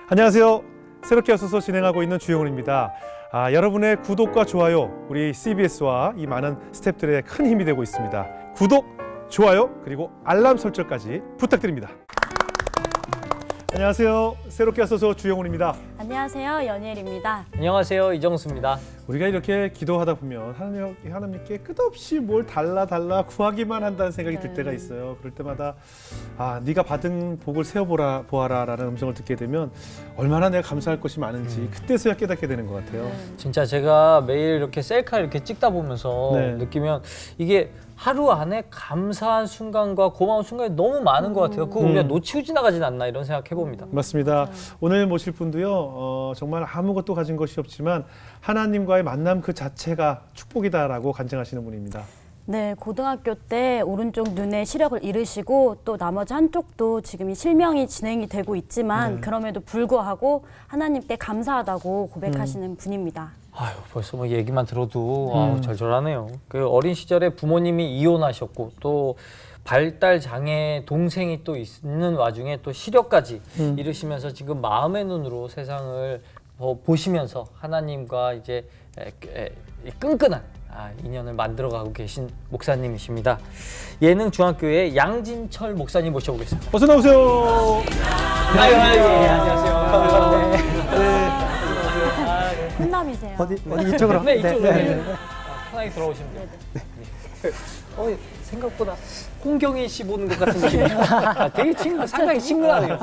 안녕하세요. 새롭게 와서서 진행하고 있는 주영훈입니다. 여러분의 구독과 좋아요, 우리 CBS와 이 많은 스태프들의 큰 힘이 되고 있습니다. 구독, 좋아요, 그리고 알람 설정까지 부탁드립니다. 안녕하세요. 새롭게 와서서 주영훈입니다. 안녕하세요. 연예일입니다. 안녕하세요. 이정수입니다. 우리가 이렇게 기도하다 보면 하나님께 끝없이 뭘 달라 구하기만 한다는 생각이 들 때가 있어요. 그럴 때마다 네가 받은 복을 보아라라는 음성을 듣게 되면 얼마나 내가 감사할 것이 많은지 그때서야 깨닫게 되는 것 같아요. 진짜 제가 매일 이렇게 셀카 이렇게 찍다 보면서 느끼면 이게 하루 안에 감사한 순간과 고마운 순간이 너무 많은 것 같아요. 그거 우리가 놓치고 지나가진 않나 이런 생각 해봅니다. 맞습니다. 오늘 모실 분도요. 정말 아무것도 가진 것이 없지만 하나님과의 만남 그 자체가 축복이다라고 간증하시는 분입니다. 네, 고등학교 때 오른쪽 눈에 시력을 잃으시고 또 나머지 한쪽도 지금 이 실명이 진행이 되고 있지만 그럼에도 불구하고 하나님께 감사하다고 고백하시는 분입니다. 아유, 벌써 뭐 얘기만 들어도 절절하네요. 그 어린 시절에 부모님이 이혼하셨고 또 발달 장애 동생이 또 있는 와중에 또 시력까지 잃으시면서 지금 마음의 눈으로 세상을 보시면서 하나님과 이제 끈끈한 인연을 만들어가고 계신 목사님이십니다. 예능 중학교의 양진철 목사님 모셔보겠습니다. 어서 나오세요. 안녕하세요. 훈남이세요. 어디 이쪽으로? 네, 이쪽으로. 편하게 들어오시면 돼요. 생각보다 홍경희 씨 보는 것 같은 느낌이에요. 되게 상당히 친근하네요.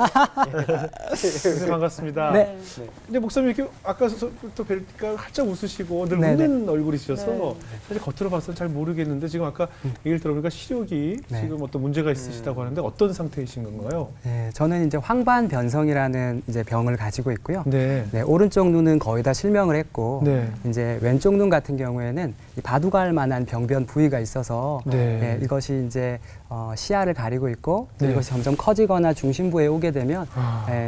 반갑습니다. 네. 근데 목사님 이렇게 아까부터 뵈니까 활짝 웃으시고 늘 웃는 얼굴이셔서 사실 겉으로 봐서는 잘 모르겠는데 지금 아까 얘기를 들어보니까 시력이 지금 어떤 문제가 있으시다고 하는데 어떤 상태이신 건가요? 네, 저는 이제 황반변성이라는 이제 병을 가지고 있고요. 네. 네, 오른쪽 눈은 거의 다 실명을 했고, 네. 이제 왼쪽 눈 같은 경우에는 이 바둑알 만한 병변 부위가 있어서 네. 이것이 이제 시야를 가리고 있고 또 네. 이것이 점점 커지거나 중심부에 오게 되면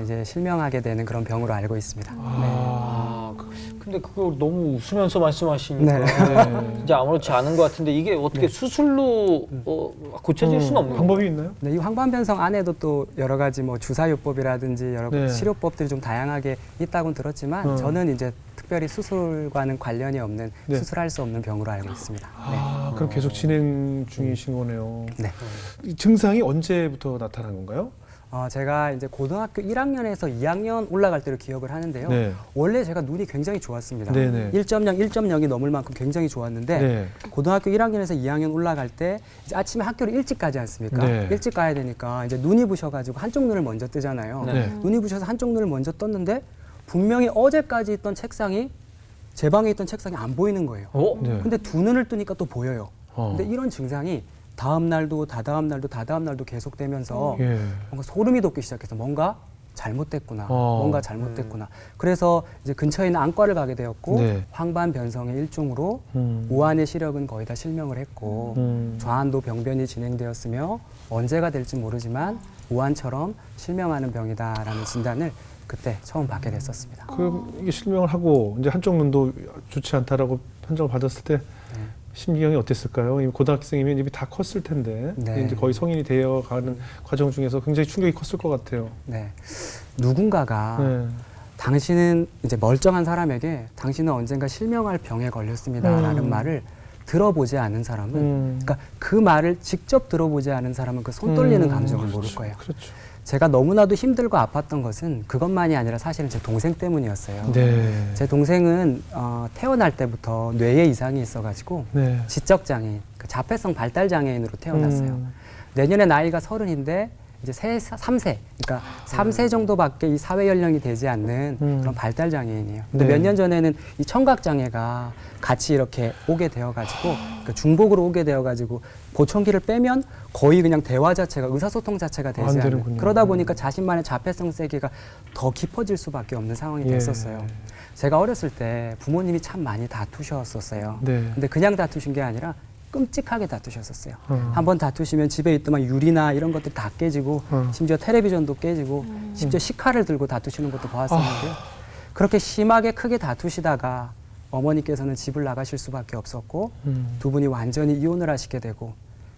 이제 실명하게 되는 그런 병으로 알고 있습니다. 근데 그걸 너무 웃으면서 말씀하시니까 네. 진짜 아무렇지 않은 것 같은데 이게 어떻게 수술로 고쳐질 수는 없는 방법이 있나요? 네, 이 황반변성 안에도 또 여러 가지 뭐 주사요법이라든지 여러 네. 치료법들이 좀 다양하게 있다고는 들었지만 저는 이제 특별히 수술과는 관련이 없는 수술할 수 없는 병으로 알고 있습니다. 그럼 계속 진행 중이신 거네요. 네. 이 증상이 언제부터 나타난 건가요? 제가 이제 고등학교 1학년에서 2학년 올라갈 때로 기억을 하는데요. 네. 원래 제가 눈이 굉장히 좋았습니다. 네네. 1.0, 1.0이 넘을 만큼 굉장히 좋았는데 네. 고등학교 1학년에서 2학년 올라갈 때 이제 아침에 학교를 일찍 가지 않습니까? 네. 일찍 가야 되니까 이제 눈이 부셔가지고 한쪽 눈을 먼저 뜨잖아요. 네. 눈이 부셔서 한쪽 눈을 먼저 떴는데 분명히 어제까지 있던 책상이 제 방에 있던 책상이 안 보이는 거예요. 네. 근데 두 눈을 뜨니까 또 보여요. 근데 어. 이런 증상이 다음 날도 다다음 날도 계속되면서 예. 뭔가 소름이 돋기 시작해서 뭔가 잘못됐구나. 어. 뭔가 잘못됐구나. 그래서 이제 근처에 있는 안과를 가게 되었고 네. 황반변성의 일종으로 우한의 시력은 거의 다 실명을 했고 좌한도 병변이 진행되었으며 언제가 될지 모르지만 우한처럼 실명하는 병이다라는 진단을 그때 처음 받게 됐었습니다. 그럼 이게 실명을 하고 이제 한쪽 눈도 좋지 않다라고 판정을 받았을 때 심경이 어땠을까요? 고등학생이면 입이 다 컸을 텐데 이제 거의 성인이 되어가는 과정 중에서 굉장히 충격이 컸을 것 같아요. 네, 누군가가 당신은 이제 멀쩡한 사람에게 당신은 언젠가 실명할 병에 걸렸습니다라는 말을 들어보지 않은 사람은, 그러니까 그 말을 직접 들어보지 않은 사람은 그 손 떨리는 감정을 모를 거예요. 그렇죠. 제가 너무나도 힘들고 아팠던 것은 그것만이 아니라 사실은 제 동생 때문이었어요. 네. 제 동생은 태어날 때부터 뇌에 이상이 있어가지고 네. 지적장애인, 그 자폐성 발달 장애인으로 태어났어요. 내년에 나이가 30인데 이제 3세, 그러니까 3세 정도밖에 이 사회 연령이 되지 않는 그런 발달 장애인이에요. 근데 네. 몇 년 전에는 이 청각 장애가 같이 이렇게 오게 되어가지고, 그러니까 중복으로 오게 되어가지고 보청기를 빼면 거의 그냥 대화 자체가 의사소통 자체가 되지 않는. 되는군요. 그러다 보니까 자신만의 자폐성 세계가 더 깊어질 수밖에 없는 상황이 됐었어요. 제가 어렸을 때 부모님이 참 많이 다투셨었어요. 네. 근데 그냥 다투신 게 아니라 끔찍하게 다투셨었어요. 한번 다투시면 집에 있던 유리나 이런 것들 다 깨지고 심지어 텔레비전도 깨지고 심지어 식칼을 들고 다투시는 것도 보았었는데요. 그렇게 심하게 크게 다투시다가 어머니께서는 집을 나가실 수밖에 없었고 두 분이 완전히 이혼을 하시게 되고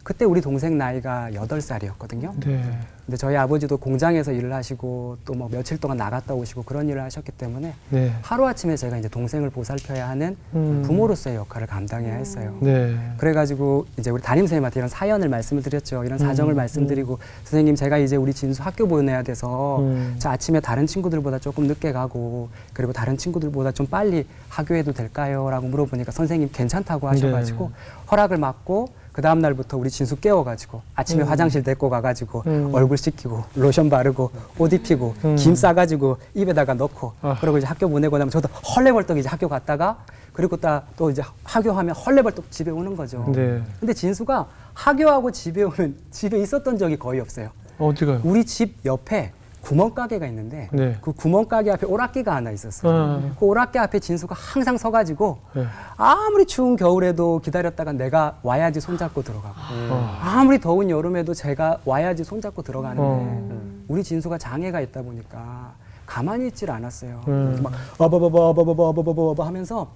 그때 우리 동생 나이가 8살이었거든요. 네. 근데 저희 아버지도 공장에서 일을 하시고 또 뭐 며칠 동안 나갔다 오시고 그런 일을 하셨기 때문에 네. 하루아침에 제가 이제 동생을 보살펴야 하는 부모로서의 역할을 감당해야 했어요. 네. 그래가지고 이제 우리 담임선생님한테 이런 사연을 말씀을 드렸죠. 이런 사정을 말씀드리고 선생님 제가 이제 우리 진수 학교 보내야 돼서 저 아침에 다른 친구들보다 조금 늦게 가고 그리고 다른 친구들보다 좀 빨리 하교해도 될까요? 라고 물어보니까 선생님 괜찮다고 하셔가지고 허락을 받고 그 다음 날부터 우리 진수 깨워가지고 아침에 화장실 데리고 가가지고 얼굴 씻기고 로션 바르고 옷 입히고 김 싸가지고 입에다가 넣고 그리고 이제 학교 보내고 나면 저도 헐레벌떡 이제 학교 갔다가 그리고 또 이제 하교하면 헐레벌떡 집에 오는 거죠. 네. 근데 진수가 하교하고 집에 오면 집에 있었던 적이 거의 없어요. 어디가요? 우리 집 옆에 구멍가게가 있는데 네. 그 구멍가게 앞에 오락기가 하나 있었어요. 그 오락기 앞에 진수가 항상 서가지고 네. 아무리 추운 겨울에도 기다렸다가 내가 와야지 손잡고 들어가고 아무리 더운 여름에도 제가 와야지 손잡고 들어가는데 우리 진수가 장애가 있다 보니까 가만히 있질 않았어요. 막 어버버버버버버버버버 하면서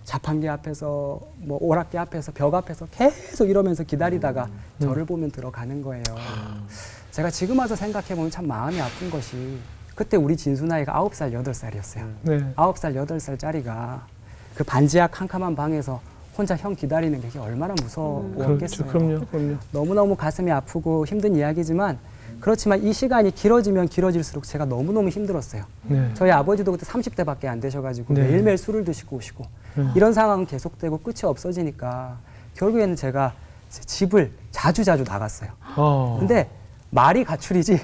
자판기 앞에서 뭐 오락기 앞에서 벽 앞에서 계속 이러면서 기다리다가 저를 보면 들어가는 거예요. 제가 지금 와서 생각해보면 참 마음이 아픈 것이 그때 우리 진수 나이가 9살, 8살이었어요. 네. 9살, 8살짜리가 그 반지하 캄캄한 방에서 혼자 형 기다리는 게 얼마나 무서웠겠어요. 그럼요. 너무너무 가슴이 아프고 힘든 이야기지만 그렇지만 이 시간이 길어지면 길어질수록 제가 너무너무 힘들었어요. 네. 저희 아버지도 그때 30대밖에 안 되셔가지고 네. 매일매일 술을 드시고 오시고 이런 상황은 계속되고 끝이 없어지니까 결국에는 제가 제 집을 자주자주 나갔어요. 근데 말이 가출이지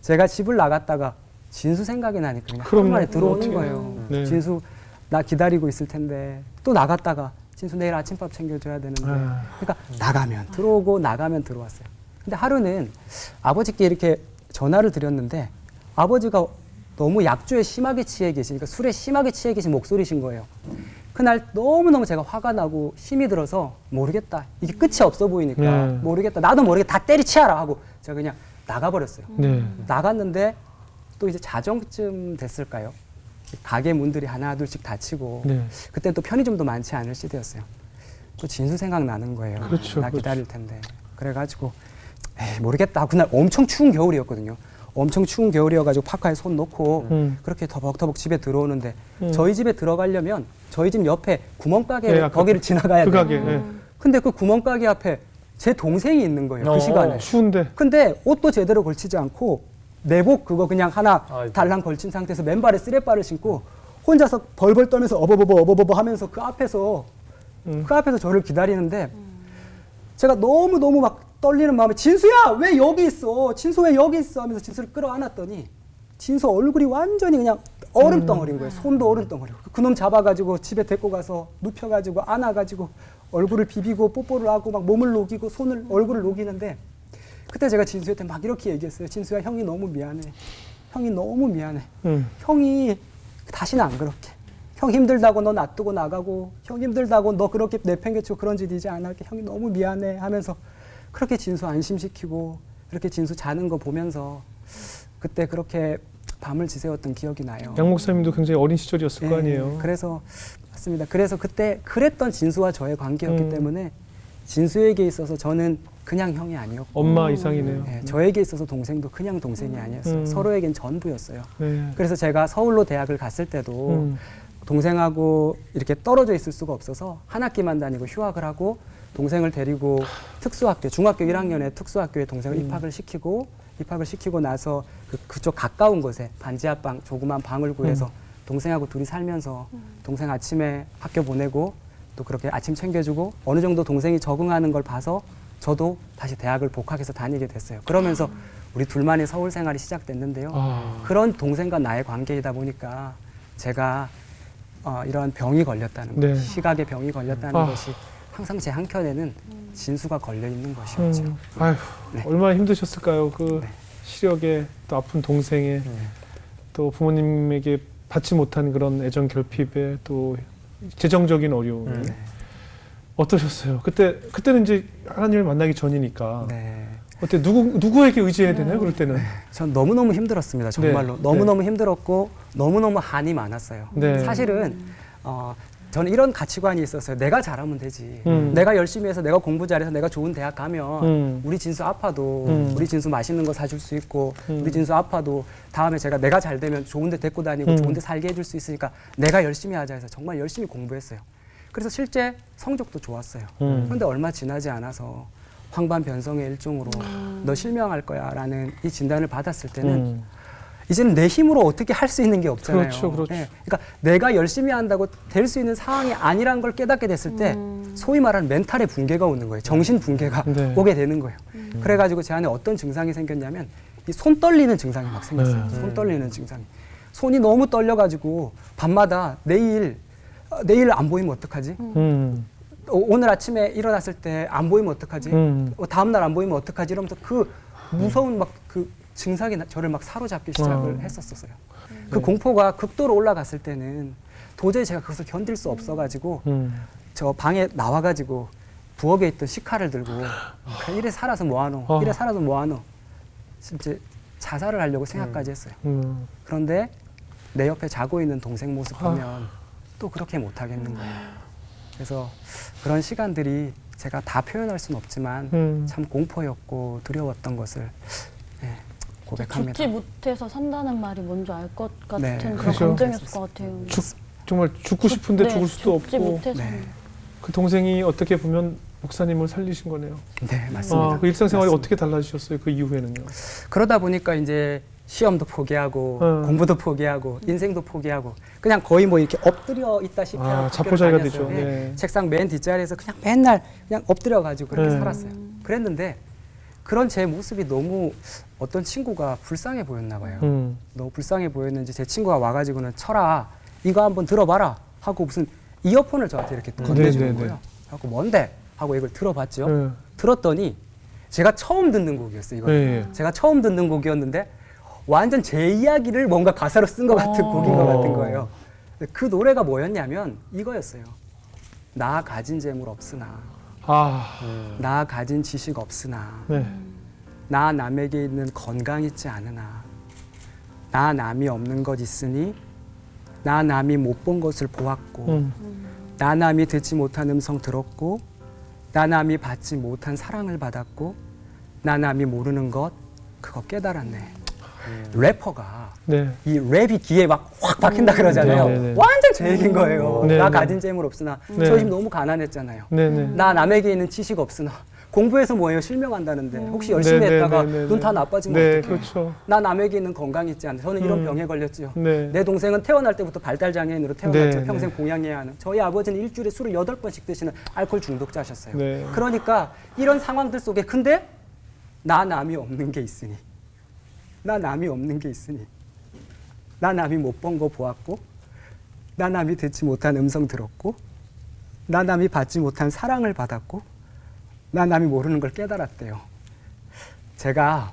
제가 집을 나갔다가 진수 생각이 나니까 그냥 그럼요. 한번에 들어오는 어떻게 거예요. 네. 진수 나 기다리고 있을 텐데 또 나갔다가 진수 내일 아침밥 챙겨줘야 되는데 그러니까 나가면 들어오고 나가면 들어왔어요. 근데 하루는 아버지께 이렇게 전화를 드렸는데 아버지가 너무 약주에 심하게 취해 계시니까 술에 심하게 취해 계신 목소리신 거예요. 그날 너무너무 제가 화가 나고 힘이 들어서 모르겠다. 이게 끝이 없어 보이니까 모르겠다. 나도 모르겠다. 다 때리치워라 하고 제가 그냥 나가버렸어요. 네. 나갔는데 또 이제 자정쯤 됐을까요? 가게 문들이 하나 둘씩 닫히고 네. 그때 또 편의점도 많지 않을 시대였어요. 또 진수 생각나는 거예요. 그렇죠, 나 기다릴 텐데. 그래가지고 에이, 모르겠다. 그날 엄청 추운 겨울이었거든요. 엄청 추운 겨울이어가지고 파카에 손 놓고 그렇게 터벅터벅 집에 들어오는데 저희 집에 들어가려면 저희 집 옆에 구멍가게 네, 거기를 지나가야 그 돼요. 가게. 네. 근데 그 구멍가게 앞에 제 동생이 있는 거예요. 그 시간에. 추운데. 근데 옷도 제대로 걸치지 않고 내복 그거 그냥 하나 아이고. 달랑 걸친 상태에서 맨발에 쓰레빠를 신고 혼자서 벌벌 떨면서 어버버버 하면서 그 앞에서 저를 기다리는데 제가 너무 막 떨리는 마음에 진수야 왜 여기 있어? 진수 왜 여기 있어? 하면서 진수를 끌어안았더니 진수 얼굴이 완전히 그냥 얼음덩어리인 거예요. 손도 얼음덩어리고. 그놈 잡아가지고 집에 데리고 가서 눕혀가지고 안아가지고 얼굴을 비비고 뽀뽀를 하고 막 몸을 녹이고 얼굴을 녹이는데 그때 제가 진수한테 막 이렇게 얘기했어요. 진수야 형이 너무 미안해. 형이 너무 미안해. 형이 다시는 안 그렇게. 형 힘들다고 너 놔두고 나가고 형 힘들다고 너 그렇게 내팽개치고 그런 짓 이제 안 할게. 형이 너무 미안해 하면서 그렇게 진수 안심시키고 그렇게 진수 자는 거 보면서 그때 그렇게 밤을 지새웠던 기억이 나요. 양 목사님도 굉장히 어린 시절이었을 거 아니에요. 그래서 맞습니다. 그래서 그때 그랬던 진수와 저의 관계였기 때문에 진수에게 있어서 저는 그냥 형이 아니었고 엄마 이상이네요. 네, 저에게 있어서 동생도 그냥 동생이 아니었어요. 서로에겐 전부였어요. 네. 그래서 제가 서울로 대학을 갔을 때도 동생하고 이렇게 떨어져 있을 수가 없어서 한 학기만 다니고 휴학을 하고 동생을 데리고 특수학교, 중학교 1학년에 특수학교에 동생을 입학을 시키고 나서 그쪽 가까운 곳에 반지하방, 조그만 방을 구해서 동생하고 둘이 살면서 동생 아침에 학교 보내고 또 그렇게 아침 챙겨주고 어느 정도 동생이 적응하는 걸 봐서 저도 다시 대학을 복학해서 다니게 됐어요. 그러면서 우리 둘만의 서울 생활이 시작됐는데요. 그런 동생과 나의 관계이다 보니까 제가 이러한 병이 걸렸다는 네. 것, 시각의 병이 걸렸다는 것이 항상 제 한켠에는 진수가 걸려 있는 것이었죠. 아휴, 네. 얼마나 힘드셨을까요? 그 네. 시력에 또 아픈 동생에 또 부모님에게 받지 못한 그런 애정 결핍에 또 재정적인 어려움. 어떠셨어요? 그때는 이제 하나님을 만나기 전이니까. 네. 어때 누구에게 의지해야 되나요? 그럴 때는. 전 너무너무 힘들었습니다. 정말로. 네. 너무너무 힘들었고 너무너무 한이 많았어요. 네. 사실은 저는 이런 가치관이 있었어요. 내가 잘하면 되지. 내가 열심히 해서 내가 공부 잘해서 내가 좋은 대학 가면 우리 진수 아파도 우리 진수 맛있는 거 사줄 수 있고 우리 진수 아파도 다음에 내가 잘 되면 좋은 데 데리고 다니고 좋은 데 살게 해줄 수 있으니까 내가 열심히 하자 해서 정말 열심히 공부했어요. 그래서 실제 성적도 좋았어요. 그런데 얼마 지나지 않아서 황반변성의 일종으로 너 실명할 거야 라는 이 진단을 받았을 때는 이제는 내 힘으로 어떻게 할 수 있는 게 없잖아요. 그렇죠, 그렇죠. 네, 그러니까 내가 열심히 한다고 될 수 있는 상황이 아니란 걸 깨닫게 됐을 때 소위 말하는 멘탈의 붕괴가 오는 거예요. 정신 붕괴가 네. 오게 되는 거예요. 그래가지고 제 안에 어떤 증상이 생겼냐면 이 손 떨리는 증상이 막 생겼어요. 손 떨리는 증상이. 손이 너무 떨려가지고 밤마다 내일 안 보이면 어떡하지? 오늘 아침에 일어났을 때 안 보이면 어떡하지? 다음 날 안 보이면 어떡하지? 이러면서 그 무서운 막 그 증상이 저를 막 사로잡기 시작을 했었어요. 그 공포가 극도로 올라갔을 때는 도저히 제가 그것을 견딜 수 없어가지고 저 방에 나와가지고 부엌에 있던 식칼을 들고 그냥 이래 살아서 뭐하노? 이래 살아서 뭐하노? 진짜 자살을 하려고 생각까지 했어요. 그런데 내 옆에 자고 있는 동생 모습 보면 또 그렇게 못하겠는 거예요. 그래서 그런 시간들이 제가 다 표현할 수는 없지만 참 공포였고 두려웠던 것을 고백합니다. 죽지 못해서 산다는 말이 뭔지 알 것 같은 네, 그런 그렇죠. 감정이었을 것 같아요. 정말 죽고 싶은데 네, 죽을 수도 죽지 없고 못해서. 네. 그 동생이 어떻게 보면 목사님을 살리신 거네요. 네, 맞습니다. 그 일상생활이 맞습니다. 어떻게 달라지셨어요? 그 이후에는요? 그러다 보니까 이제 시험도 포기하고 공부도 포기하고 인생도 포기하고 그냥 거의 뭐 이렇게 엎드려 있다시피 하고 자포자기가 학교를 되죠. 다녔어요. 네. 책상 맨 뒷자리에서 그냥 맨날 그냥 엎드려 가지고 그렇게 살았어요. 그랬는데 그런 제 모습이 너무 어떤 친구가 불쌍해 보였나 봐요. 너무 불쌍해 보였는지 제 친구가 와가지고는 철아 이거 한번 들어봐라 하고 무슨 이어폰을 저한테 이렇게 건네주는 거예요. 하고 뭔데? 하고 이걸 들어봤죠. 들었더니 제가 처음 듣는 곡이었어요. 이거 제가 처음 듣는 곡이었는데 완전 제 이야기를 뭔가 가사로 쓴 것 같은 곡인 것 같은 거예요. 그 노래가 뭐였냐면 이거였어요. 나 가진 재물 없으나 나 가진 지식 없으나 네. 나 남에게 있는 건강 있지 않으나 나 남이 없는 것 있으니 나 남이 못 본 것을 보았고 나 남이 듣지 못한 음성 들었고 나 남이 받지 못한 사랑을 받았고 나 남이 모르는 것 그거 깨달았네. 래퍼가 네. 이 랩이 귀에 막 확 박힌다 그러잖아요. 네네네. 완전 제 얘기인 거예요. 네네. 나 가진 재물 없으나 네. 저 집 너무 가난했잖아요. 네네. 나 남에게 있는 지식 없으나 공부해서 뭐예요? 실명한다는데 혹시 열심히 네네네네. 했다가 눈 다 나빠지면 네, 어떡해요? 그렇죠. 나 남에게 있는 건강이 있지 않아요. 저는 이런 병에 걸렸죠. 네. 내 동생은 태어날 때부터 발달장애인으로 태어났죠. 네, 평생 봉양해야 하는. 저희 아버지는 일주일에 술을 8번씩 드시는 알코올 중독자셨어요. 네. 그러니까 이런 상황들 속에 근데 나 남이 없는 게 있으니 나 남이 없는 게 있으니 나 남이 못 본 거 보았고 나 남이 듣지 못한 음성 들었고 나 남이 받지 못한 사랑을 받았고 나 남이 모르는 걸 깨달았대요. 제가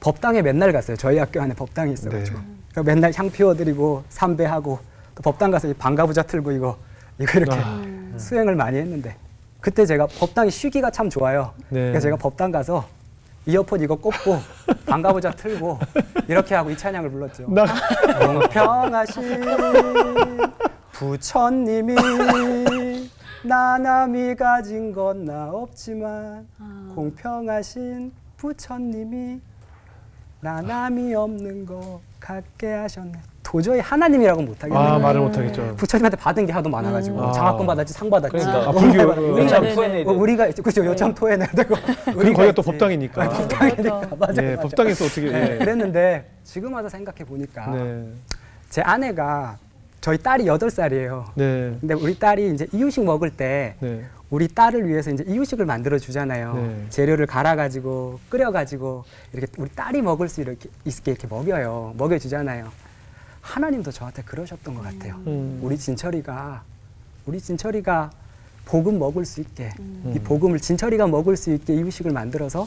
법당에 맨날 갔어요. 저희 학교 안에 법당이 있어가지고. 그래서 맨날 향 피워드리고 삼배하고 또 법당 가서 이 방가부자 틀고 이거 이렇게 수행을 많이 했는데 그때 제가 법당이 쉬기가 참 좋아요. 네. 그래서 제가 법당 가서 이어폰 이거 꽂고 방가부자 틀고 이렇게 하고 이 찬양을 불렀죠. 공평하신 부처님이 나 남이 가진 건 나 없지만 공평하신 부처님이 나 남이 없는 거 갖게 하셨네. 도저히 하나님이라고 못하겠네요. 말을 못하겠죠. 부처님한테 받은 게 하도 많아가지고 장학금 받았지 상 받았지. 그러니까 불교 요참 네네. 토해내야 돼. 우리가 그죠 요참 토해내야 되고. 그리고 거기가 또 법당이니까. 법당이니까 맞아요. 예, 맞아요. 법당에서 어떻게? 네, 예. 그랬는데 지금 와서 생각해 보니까 네. 제 아내가 저희 딸이 8살이에요. 네. 근데 우리 딸이 이제 이유식 먹을 때 네. 우리 딸을 위해서 이제 이유식을 만들어 주잖아요. 네. 재료를 갈아가지고 끓여가지고 이렇게 우리 딸이 먹을 수 있게 이렇게 먹여요. 먹여주잖아요. 하나님도 저한테 그러셨던 것 같아요. 우리 진철이가 복음 먹을 수 있게 이 복음을 진철이가 먹을 수 있게 이유식을 만들어서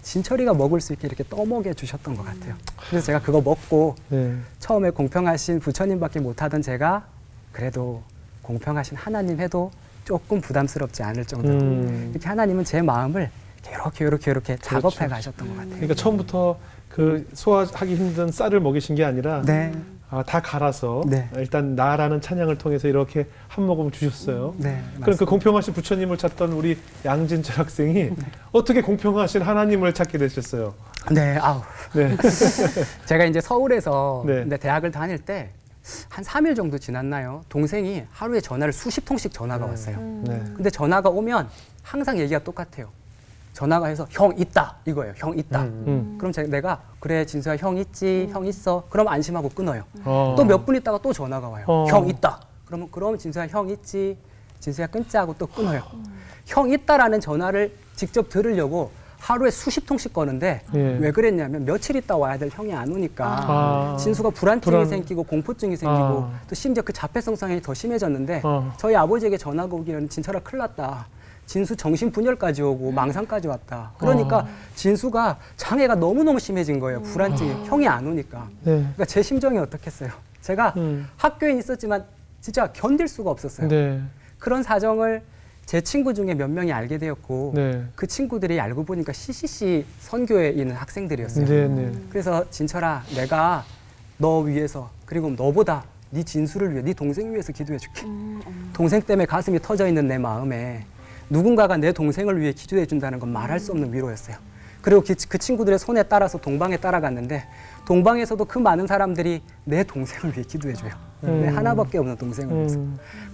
진철이가 먹을 수 있게 이렇게 떠먹여 주셨던 것 같아요. 그래서 제가 그거 먹고 네. 처음에 공평하신 부처님밖에 못하던 제가 그래도 공평하신 하나님 해도 조금 부담스럽지 않을 정도로 이렇게 하나님은 제 마음을 이렇게 작업해 가셨던 것 같아요. 그러니까 처음부터 그 소화하기 힘든 쌀을 먹이신 게 아니라 네. 다 갈아서 네. 일단 나라는 찬양을 통해서 이렇게 한 모금 주셨어요. 네. 그럼 그 공평하신 부처님을 찾던 우리 양진철 학생이 어떻게 공평하신 하나님을 찾게 되셨어요? 네. 아우. 네. 제가 이제 서울에서 네. 근데 대학을 다닐 때 한 3일 정도 지났나요? 동생이 하루에 전화를 수십 통씩 전화가 왔어요. 네. 근데 전화가 오면 항상 얘기가 똑같아요. 전화가 해서 형 있다 이거예요. 형 있다. 그럼 내가 그래 진수야 형 있지 형 있어. 그럼 안심하고 끊어요. 또 몇 분 있다가 또 전화가 와요. 형 있다. 그럼 진수야 형 있지. 진수야 끊자 하고 또 끊어요. 형 있다라는 전화를 직접 들으려고 하루에 수십 통씩 거는데 예. 왜 그랬냐면 며칠 있다 와야 될 형이 안 오니까 아. 진수가 불안증이 불안- 생기고 공포증이 생기고 또 심지어 그 자폐성상이 더 심해졌는데 저희 아버지에게 전화가 오기는 진철아 큰일 났다. 진수 정신분열까지 오고 망상까지 왔다. 그러니까 진수가 장애가 너무너무 심해진 거예요. 불안증이. 형이 안 오니까. 네. 그러니까 제 심정이 어떻겠어요. 제가 학교에 있었지만 진짜 견딜 수가 없었어요. 네. 그런 사정을 제 친구 중에 몇 명이 알게 되었고 네. 그 친구들이 알고 보니까 CCC 선교에 있는 학생들이었어요. 네. 네. 그래서 진철아 내가 너 위해서 그리고 너보다 네 진수를 위해 네 동생 위해서 기도해 줄게. 동생 때문에 가슴이 터져 있는 내 마음에 누군가가 내 동생을 위해 기도해 준다는 건 말할 수 없는 위로였어요. 그리고 그 친구들의 손에 따라서 동방에 따라갔는데 동방에서도 그 많은 사람들이 내 동생을 위해 기도해 줘요. 내 하나밖에 없는 동생을 위해서.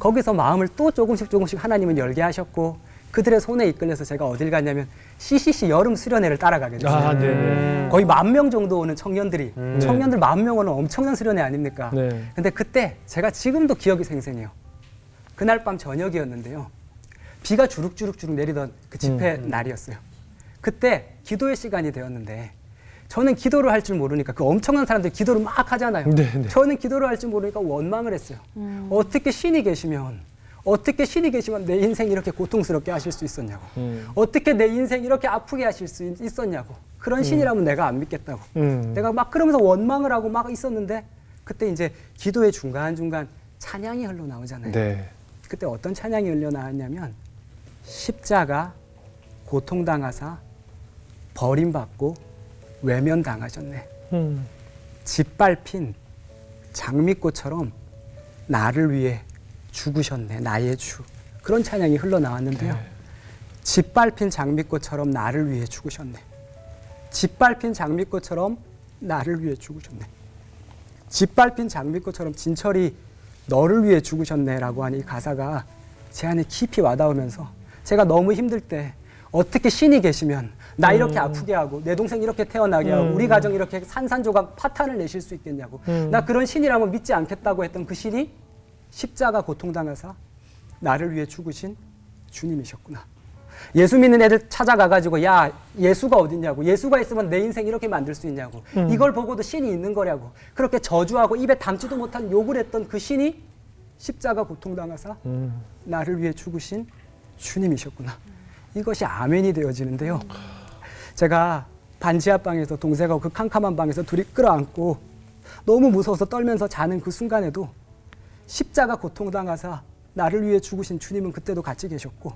거기서 마음을 또 조금씩 하나님은 열게 하셨고 그들의 손에 이끌려서 제가 어딜 갔냐면 CCC 여름 수련회를 따라가게 됐어요. 아, 네. 거의 10,000명 정도 오는 청년들이 청년들 10,000명 오는 엄청난 수련회 아닙니까? 네. 근데 그때 제가 지금도 기억이 생생해요. 그날 밤 저녁이었는데요. 비가 주룩주룩 내리던 그 집회 날이었어요. 그때 기도의 시간이 되었는데 저는 기도를 할 줄 모르니까 그 엄청난 사람들이 기도를 막 하잖아요. 네, 네. 저는 기도를 할 줄 모르니까 원망을 했어요. 어떻게 신이 계시면 내 인생 이렇게 고통스럽게 하실 수 있었냐고. 어떻게 내 인생 이렇게 아프게 하실 수 있었냐고. 그런 신이라면 내가 안 믿겠다고. 내가 막 그러면서 원망을 하고 막 있었는데 그때 이제 기도의 중간중간 찬양이 흘러나오잖아요. 네. 그때 어떤 찬양이 흘러나왔냐면 십자가 고통당하사 버림받고 외면당하셨네. 짓밟힌 장미꽃처럼 나를 위해 죽으셨네. 나의 주. 그런 찬양이 흘러나왔는데요. 짓밟힌 장미꽃처럼 나를 위해 죽으셨네. 짓밟힌 장미꽃처럼 나를 위해 죽으셨네. 짓밟힌 장미꽃처럼 진철이 너를 위해 죽으셨네라고 하는 이 가사가 제 안에 깊이 와닿으면서 제가 너무 힘들 때 어떻게 신이 계시면 나 이렇게 아프게 하고 내 동생 이렇게 태어나게 하고 우리 가정 이렇게 산산조각 파탄을 내실 수 있겠냐고 나 그런 신이라면 믿지 않겠다고 했던 그 신이 십자가 고통당하사 나를 위해 죽으신 주님이셨구나. 예수 믿는 애들 찾아가가지고 야 예수가 어딨냐고 예수가 있으면 내 인생 이렇게 만들 수 있냐고 이걸 보고도 신이 있는 거냐고 그렇게 저주하고 입에 담지도 못한 욕을 했던 그 신이 십자가 고통당하사 나를 위해 죽으신 주님이셨구나. 이것이 아멘이 되어지는데요. 제가 반지하방에서 동생하고 그 캄캄한 방에서 둘이 끌어안고 너무 무서워서 떨면서 자는 그 순간에도 십자가 고통당하사 나를 위해 죽으신 주님은 그때도 같이 계셨고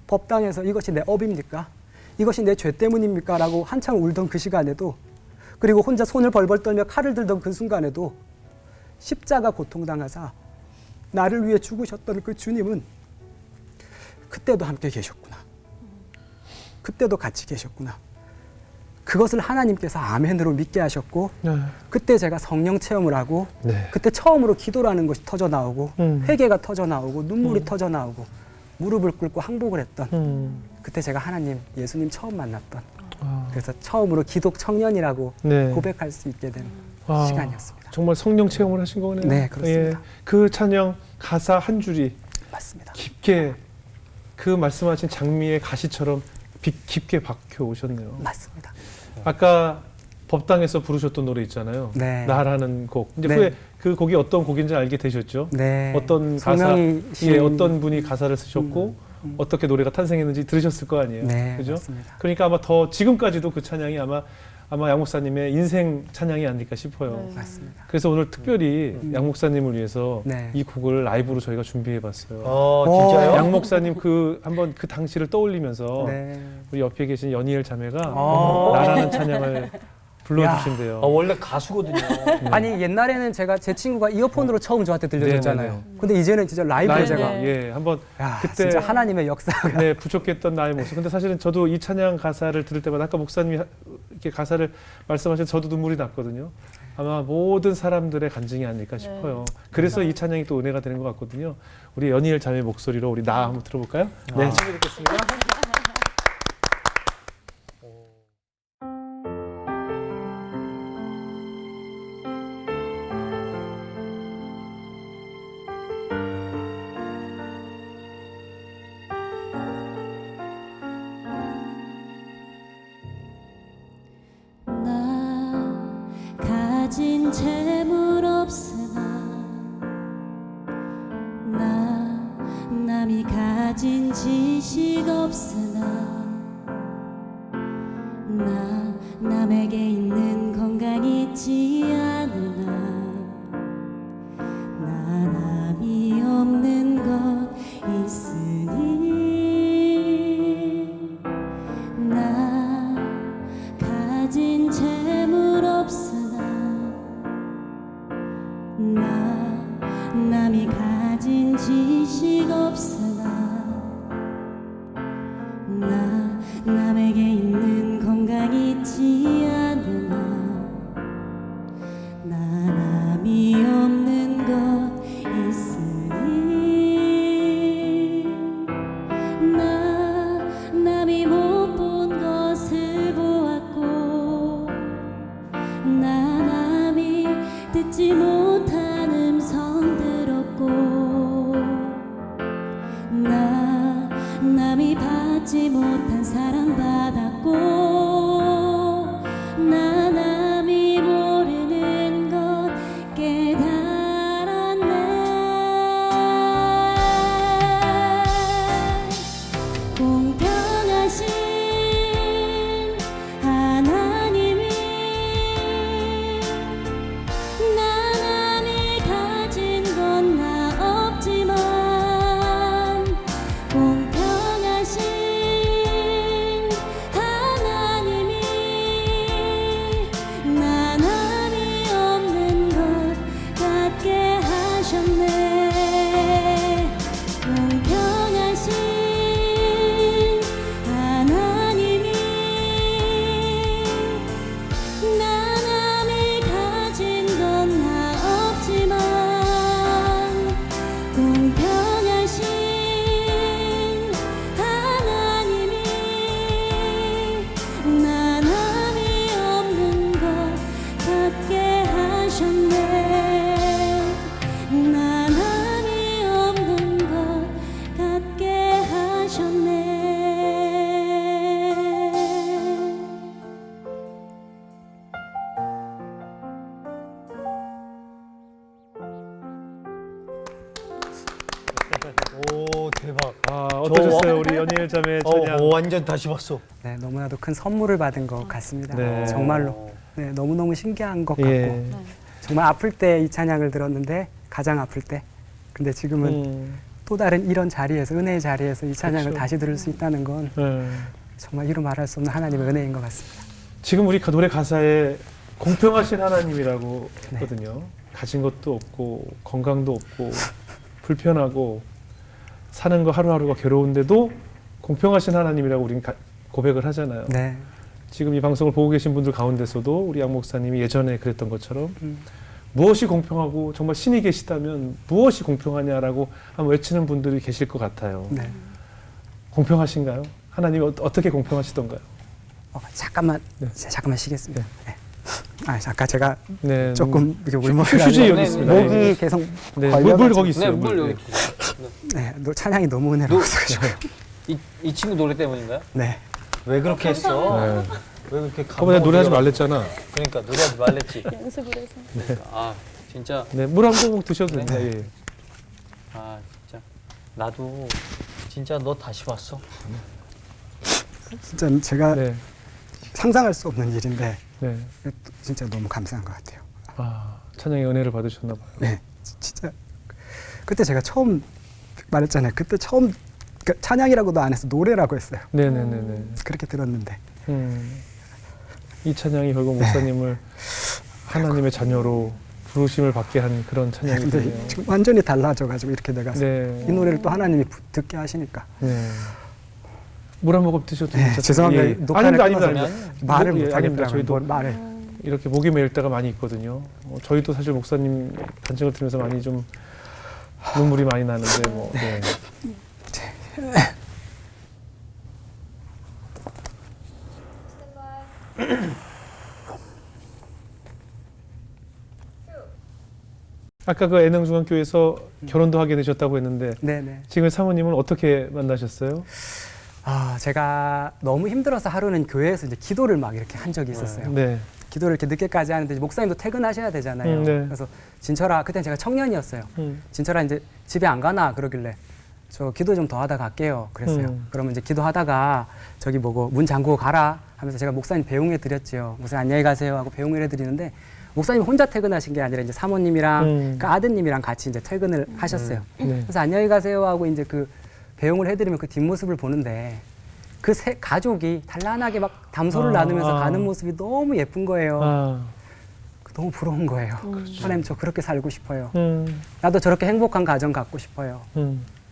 법당에서 이것이 내 업입니까? 이것이 내 죄 때문입니까? 라고 한참 울던 그 시간에도 그리고 혼자 손을 벌벌 떨며 칼을 들던 그 순간에도 십자가 고통당하사 나를 위해 죽으셨던 그 주님은 그때도 함께 계셨구나. 그때도 같이 계셨구나. 그것을 하나님께서 아멘으로 믿게 하셨고 그때 제가 성령 체험을 하고 그때 처음으로 기도라는 것이 터져 나오고 회개가 터져 나오고 눈물이 터져 나오고 무릎을 꿇고 항복을 했던 그때 제가 하나님, 예수님 처음 만났던 그래서 처음으로 기독 청년이라고 고백할 수 있게 된 시간이었습니다. 정말 성령 체험을 하신 거네요. 네, 그렇습니다. 예, 그 찬양 가사 한 줄이 맞습니다. 깊게 그 말씀하신 장미의 가시처럼 깊게 박혀 오셨네요. 맞습니다. 아까 법당에서 부르셨던 노래 있잖아요. 네. 나라는 곡. 이제 네. 후에 그 곡이 어떤 곡인지 알게 되셨죠? 네. 어떤 가사, 성명이 예, 어떤 분이 가사를 쓰셨고 어떻게 노래가 탄생했는지 들으셨을 거 아니에요. 네, 그죠? 맞습니다. 그러니까 아마 더 지금까지도 그 찬양이 아마 양 목사님의 인생 찬양이 아닐까 싶어요. 맞습니다. 그래서 오늘 특별히 양 목사님을 위해서 네. 이 곡을 라이브로 저희가 준비해봤어요. 진짜요? 양 목사님 한번 그 당시를 떠올리면서 네. 우리 옆에 계신 연희엘 자매가 아. 나라는 찬양을 불러주신대요. 원래 가수거든요. 아니 옛날에는 제 친구가 이어폰으로 처음 저한테 들려줬잖아요. 네네네. 근데 이제는 진짜 라이브로 제가 예, 한번 야, 그때 진짜 하나님의 역사가 네, 부족했던 나의 모습. 근데 사실은 저도 이 찬양 가사를 들을 때마다 아까 목사님이 이렇게 가사를 말씀하신 저도 눈물이 났거든요. 아마 모든 사람들의 간증이 아닐까 싶어요. 그래서 이 찬양이 또 은혜가 되는 것 같거든요. 우리 연희엘 자매 목소리로 우리 나 한번 들어볼까요? 네, 청해 듣겠습니다. 나 가진 재물 없으나 나 남이 가진 지식 없으나 나 남에게 있는 건강 있지 않으나 나 남이 없는 것 있으니 나 가진 재물 없으나 나 남이 가진 지식 없으나 나 남에게 있는 건강 있지 않으나 나 남이 없는 것 있으니 나 남이 못 본 것을 보았고 나 남이 듣지 못한 음성 들었고 나 남이 받지 못한 사랑 받았고 나 남이 모르는 것 깨달았네. 공평하신 하나님이 나 남이 가진 건 나 없지만 공평하신 하나님이 나 남이 없는 것 같게 하셨네. 공평하신 하나님이 나 남이 가진 건 나 없지만 공평하신 하나님이 나 남이 없는 것 같게 하셨네. 나 남이 없는 것 같게 하셨네. 오 대박. 아, 어떠셨어요? 우리 연희엘 자매 찬양. 완전 다시 봤어. 네, 너무나도 큰 선물을 받은 것 같습니다. 네. 정말로 네, 너무너무 신기한 것 같고 예. 정말 아플 때 이 찬양을 들었는데 가장 아플 때 근데 지금은 또 다른 이런 자리에서 은혜의 자리에서 이 찬양을 그렇죠. 다시 들을 수 있다는 건 네. 정말 이루 말할 수 없는 하나님의 은혜인 것 같습니다. 지금 우리 노래 가사에 공평하신 하나님이라고 네. 했거든요. 가진 것도 없고 건강도 없고 불편하고 사는 거 하루하루가 괴로운데도 공평하신 하나님이라고 우리는 고백을 하잖아요. 네. 지금 이 방송을 보고 계신 분들 가운데서도 우리 양 목사님이 예전에 그랬던 것처럼 무엇이 공평하고 정말 신이 계시다면 무엇이 공평하냐라고 한번 외치는 분들이 계실 것 같아요. 네. 공평하신가요? 하나님이 어떻게 공평하시던가요? 잠깐만, 네. 잠깐만 쉬겠습니다. 네. 아, 아까 제가 네, 조금 이렇게 울먹이가 휴지 아니라 여기 있습니다. 목이 네. 계속 네, 걸려가지고. 물 거기 있어요. 네, 물 여기. 네, 찬양이 너무 은혜로워가지고. 이 친구 노래 때문인가요? 네. 왜 그렇게 했어? 네. 왜 그렇게 저번에 노래하지 말랬잖아. 그러니까 노래하지 말랬지. 연습을 해서. 아 진짜. 네, 물 한 모금 드셔도 네. 됩니다. 예. 아 진짜 나도 진짜 너 다시 봤어. 진짜 제가 네. 상상할 수 없는 일인데 네. 진짜 너무 감사한 것 같아요. 아, 찬양의 은혜를 받으셨나 봐요. 네, 진짜 그때 제가 처음 말했잖아요. 그때 처음 그러니까 찬양이라고도 안 해서 노래라고 했어요. 네네네네. 그렇게 들었는데 이 찬양이 결국 목사님을 하나님의 자녀로 부르심을 받게 한 그런 찬양이 근데 되네요. 지금 완전히 달라져가지고 이렇게 내가 네. 이 노래를 또 하나님이 듣게 하시니까 네. 물 한 모금 드셔도 네, 괜찮아요. 죄송합니다. 예. 녹화를 아닙니다. 끊어서 아닙니다. 말을 예, 못 아닙니다. 하겠더라고요. 저희도 말을. 이렇게 목이 메일 때가 많이 있거든요. 저희도 사실 목사님 간증을 들으면서 많이 좀 눈물이 많이 나는데 뭐. 네. 아까 그 애능중앙교회에서 결혼도 하게 되셨다고 했는데 네네. 지금 사모님은 어떻게 만나셨어요? 제가 너무 힘들어서 하루는 교회에서 이제 기도를 막 이렇게 한 적이 있었어요. 네. 기도를 이렇게 늦게까지 하는데 이제 목사님도 퇴근하셔야 되잖아요. 네. 그래서 진철아, 그때 제가 청년이었어요. 음. 진철아 이제 집에 안 가나 그러길래 저 기도 좀 더 하다 갈게요. 그랬어요. 그러면 이제 기도하다가 저기 뭐고 문 잠그고 가라 하면서 제가 목사님 배웅해 드렸지요. 목사님 안녕히 가세요 하고 배웅을 해드리는데 목사님 혼자 퇴근하신 게 아니라 이제 사모님이랑 그 아드님이랑 같이 이제 퇴근을 하셨어요. 네. 그래서 안녕히 가세요 하고 이제 그 배웅을 해드리면 그 뒷모습을 보는데 그 세 가족이 단란하게 막 담소를 나누면서 가는 모습이 너무 예쁜 거예요. 너무 부러운 거예요. 하나님 저 그렇게 살고 싶어요. 나도 저렇게 행복한 가정 갖고 싶어요.